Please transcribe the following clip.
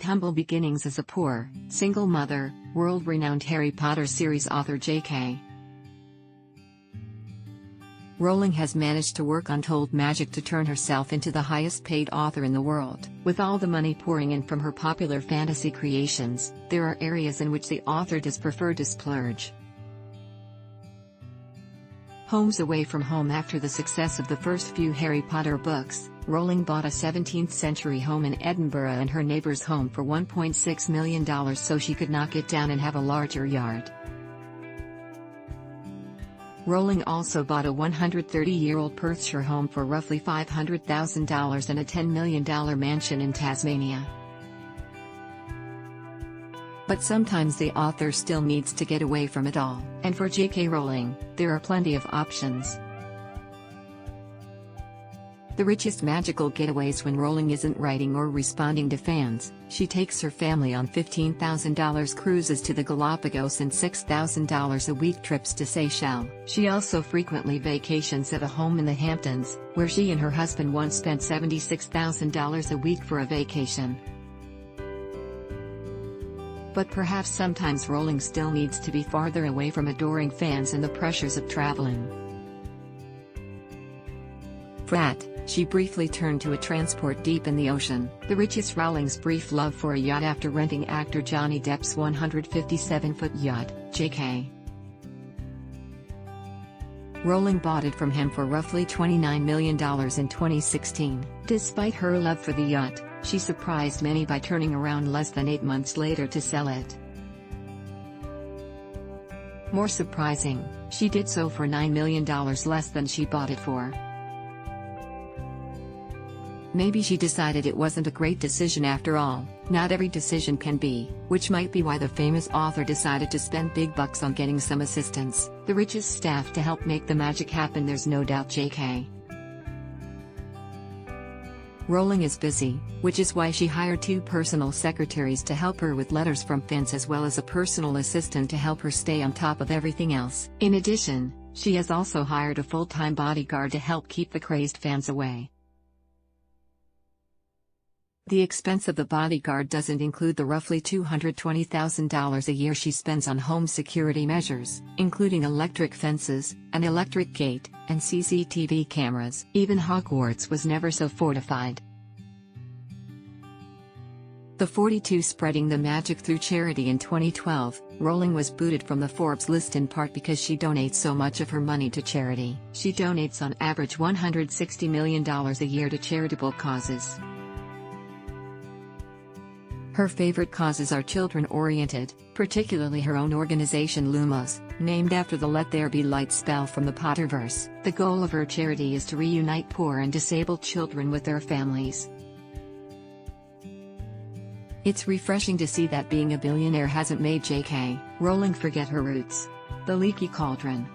humble beginnings as a poor, single mother, world-renowned Harry Potter series author J.K. Rowling has managed to work untold magic to turn herself into the highest-paid author in the world. With all the money pouring in from her popular fantasy creations, there are areas in which the author does prefer to splurge. Homes away from home. After the success of the first few Harry Potter books, Rowling bought a 17th-century home in Edinburgh and her neighbor's home for $1.6 million so she could knock it down and have a larger yard. Rowling also bought a 130-year-old Perthshire home for roughly $500,000 and a $10 million mansion in Tasmania. But sometimes the author still needs to get away from it all, and for J.K. Rowling, there are plenty of options. The richest magical getaways. When Rowling isn't writing or responding to fans, she takes her family on $15,000 cruises to the Galapagos and $6,000 a week trips to Seychelles. She also frequently vacations at a home in the Hamptons, where she and her husband once spent $76,000 a week for a vacation. But perhaps sometimes Rowling still needs to be farther away from adoring fans and the pressures of traveling. She briefly turned to a transport deep in the ocean. The richest. Rowling's brief love for a yacht after renting actor Johnny Depp's 157-foot yacht, J.K. Rowling bought it from him for roughly $29 million in 2016. Despite her love for the yacht, she surprised many by turning around less than 8 months later to sell it. More surprising, she did so for $9 million less than she bought it for. Maybe she decided it wasn't a great decision after all. Not every decision can be, which might be why the famous author decided to spend big bucks on getting some assistants, the richest staff to help make the magic happen. There's no doubt J.K. Rowling is busy, which is why she hired 2 personal secretaries to help her with letters from fans as well as a personal assistant to help her stay on top of everything else. In addition, she has also hired a full-time bodyguard to help keep the crazed fans away. The expense of the bodyguard doesn't include the roughly $220,000 a year she spends on home security measures, including electric fences, an electric gate, and CCTV cameras. Even Hogwarts was never so fortified. The 42 spreading the magic through charity. In 2012, Rowling was booted from the Forbes list in part because she donates so much of her money to charity. She donates on average $160 million a year to charitable causes. Her favorite causes are children-oriented, particularly her own organization Lumos, named after the Let There Be Light spell from the Potterverse. The goal of her charity is to reunite poor and disabled children with their families. It's refreshing to see that being a billionaire hasn't made J.K. Rowling forget her roots. The Leaky Cauldron.